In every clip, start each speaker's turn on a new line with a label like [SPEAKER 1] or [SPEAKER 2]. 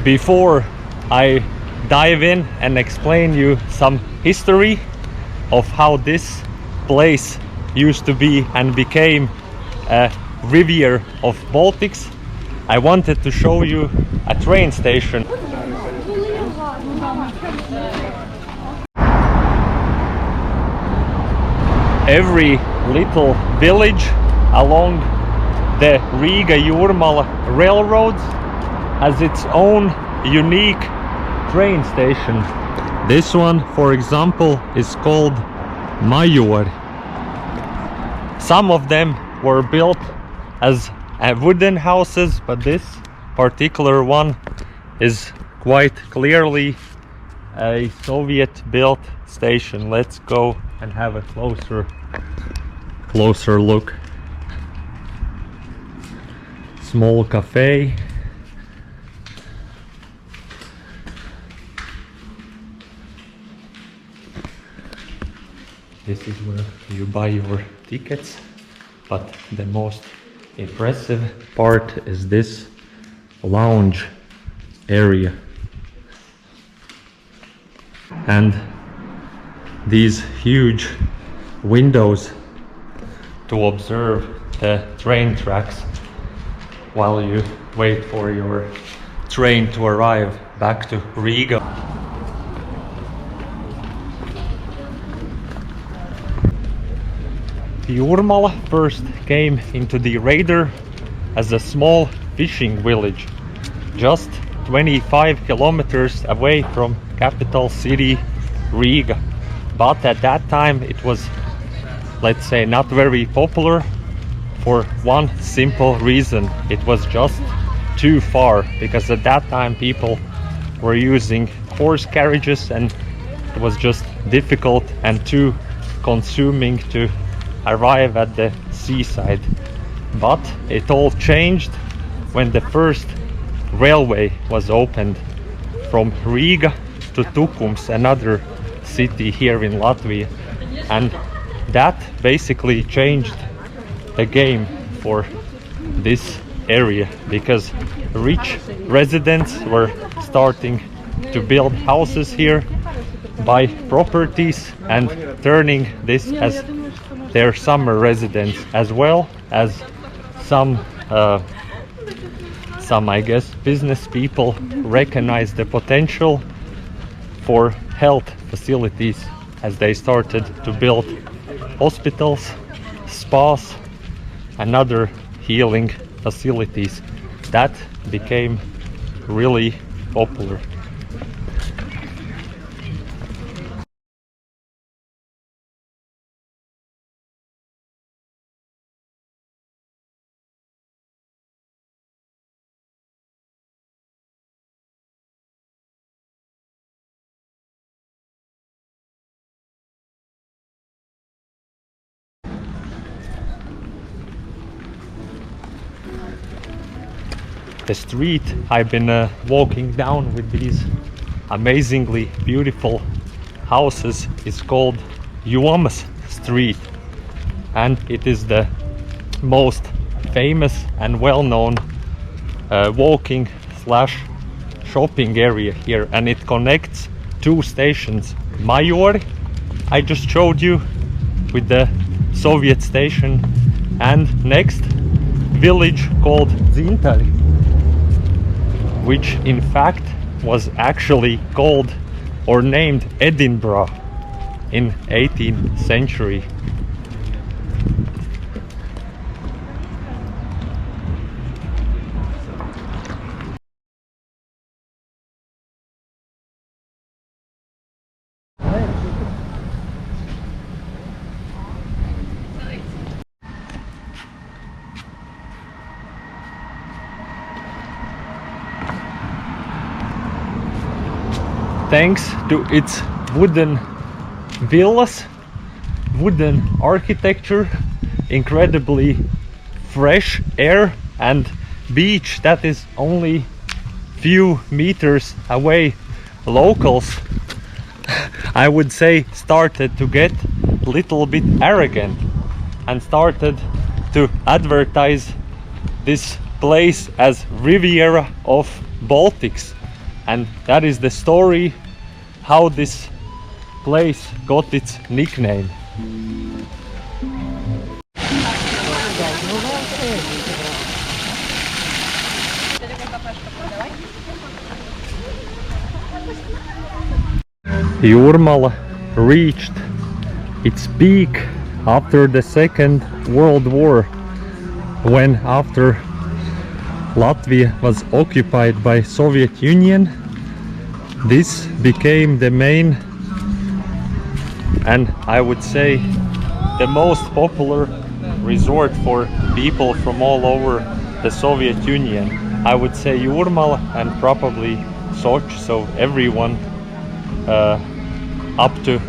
[SPEAKER 1] Before I dive in and explain you some history of how this place used to be and became a riviera of Baltics, I wanted to show you a train station. Every little village along the Riga-Jurmala railroads has its own unique train station. This one, for example, is called Majori. Some of them were built as wooden houses, but this particular one is quite clearly a Soviet-built station. Let's go and have a closer look. Small cafe. This is where you buy your tickets, but the most impressive part is this lounge area and these huge windows to observe the train tracks while you wait for your train to arrive back to Riga. Jurmala first came into the radar as a small fishing village, just 25 kilometers away from capital city Riga. But at that time it was, let's say, not very popular for one simple reason. It was just too far, because at that time people were using horse carriages and it was just difficult and too consuming to arrive at the seaside. But it all changed when the first railway was opened from Riga to Tukums, another city here in Latvia, and that basically changed the game for this area, because rich residents were starting to build houses here, buy properties and turning this as their summer residence, as well as some I guess business people recognized the potential for health facilities as they started to build hospitals, spas and other healing facilities. That became really popular. The street I've been walking down with these amazingly beautiful houses is called Jomas Street, and it is the most famous and well-known walking slash shopping area here, and it connects two stations. Majori, I just showed you, with the Soviet station, and next village called Zintari, which in fact was actually called or named Edinburgh in 18th century. Thanks to its wooden villas, wooden architecture, incredibly fresh air and beach that is only few meters away, locals, I would say, started to get a little bit arrogant and started to advertise this place as Riviera of Baltics. and that is the story how this place got its nickname. Jurmala reached its peak after the Second World War, when after Latvia was occupied by Soviet Union, this became the main and I would say the most popular resort for people from all over the Soviet Union. I would say Jurmala and probably Sochi, so everyone up to,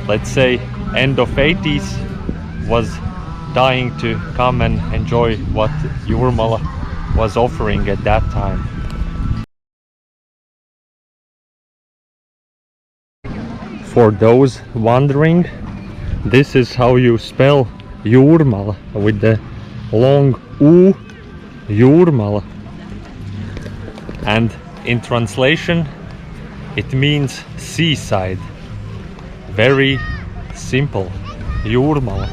[SPEAKER 1] let's say, end of 80s was dying to come and enjoy what Jurmala was offering at that time. For those wondering, this is how you spell Jurmala, with the long U, Jurmala. And in translation, it means seaside. Very simple, Jurmala.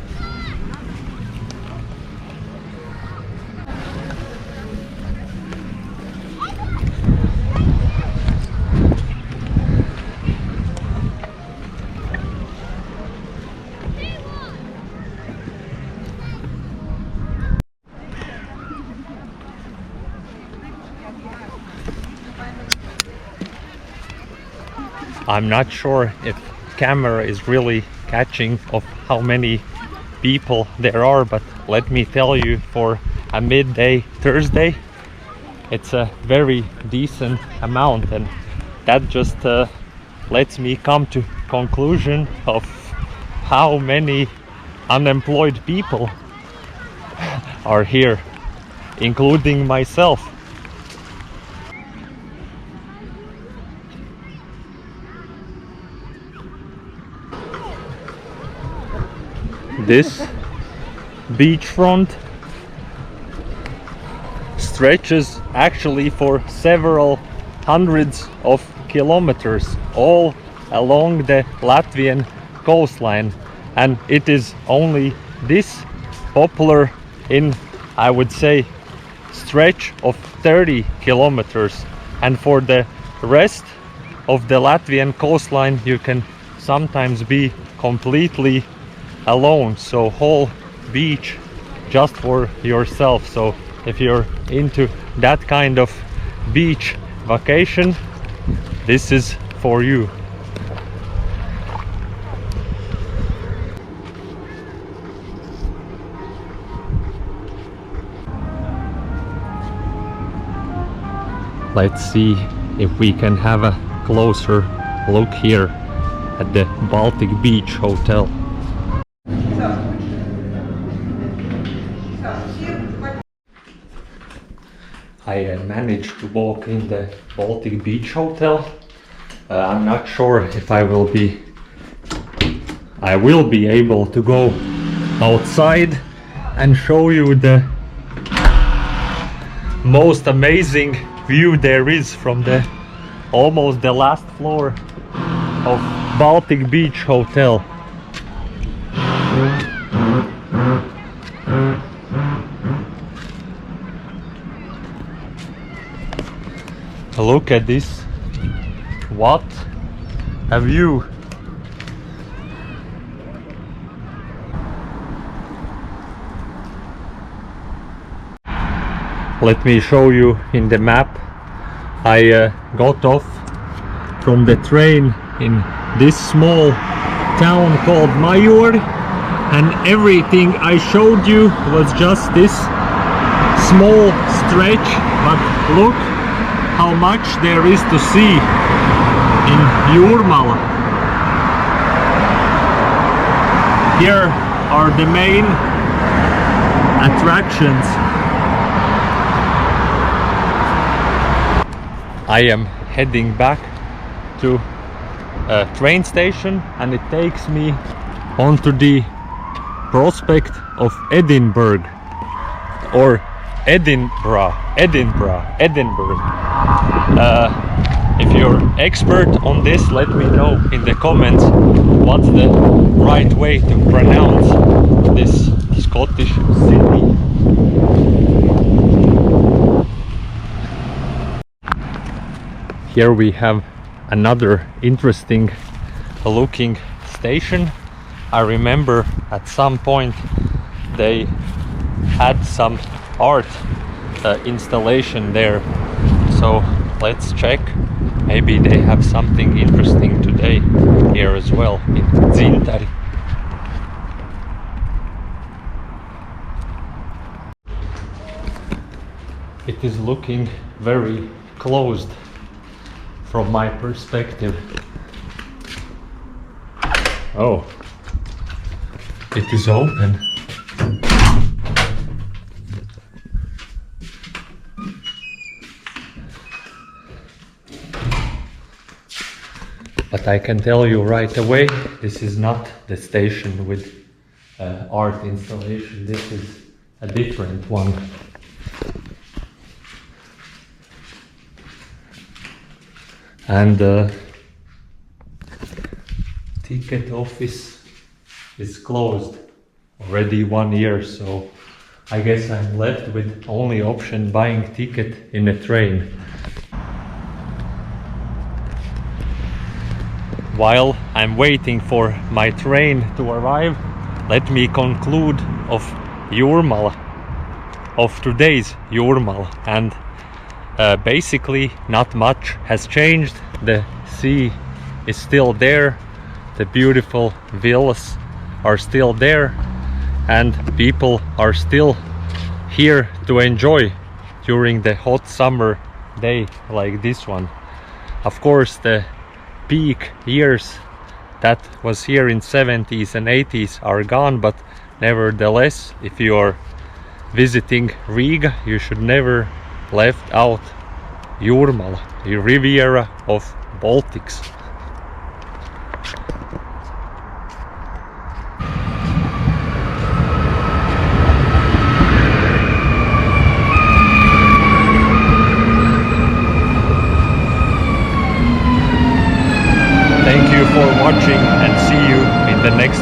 [SPEAKER 1] I'm not sure if camera is really catching of how many people there are, but let me tell you, for a midday Thursday, it's a very decent amount, and that just lets me come to conclusion of how many unemployed people are here, including myself. This beachfront stretches actually for several hundreds of kilometers all along the Latvian coastline, and it is only this popular in, I would say, stretch of 30 kilometers, and for the rest of the Latvian coastline you can sometimes be completely alone, so whole beach just for yourself. So if you're into that kind of beach vacation, this is for you. Let's see if we can have a closer look here at the Baltic Beach Hotel. I managed to walk in the Baltic Beach Hotel. I'm not sure if I will be able to go outside and show you the most amazing view there is from the almost the last floor of Baltic Beach Hotel. Look at this, what a view! Let me show you in the map. I got off from the train in this small town called Majori, and everything I showed you was just this small stretch, but look how much there is to see in Jurmala. Here are the main attractions. I am heading back to a train station, and it takes me onto the prospect of Edinburgh, or Edinburgh. If you're expert on this, let me know in the comments what's the right way to pronounce this Scottish city. Here we have another interesting looking station. I remember at some point they had some art installation there, so let's check. Maybe they have something interesting today here as well in Dzintari. It is looking very closed from my perspective. Oh, it is open. But I can tell you right away, this is not the station with art installation. This is a different one. And the ticket office is closed already 1 year, so I guess I'm left with only option buying ticket in a train. While I'm waiting for my train to arrive, let me conclude of Jurmala, of today's Jurmala. And basically not much has changed. The sea is still there, the beautiful villas are still there, and people are still here to enjoy during the hot summer day like this one. Of course, the peak years that was here in 70s and 80s are gone, but nevertheless, if you are visiting Riga, you should never left out Jurmala, the Riviera of Baltics. Thank you for watching and see you in the next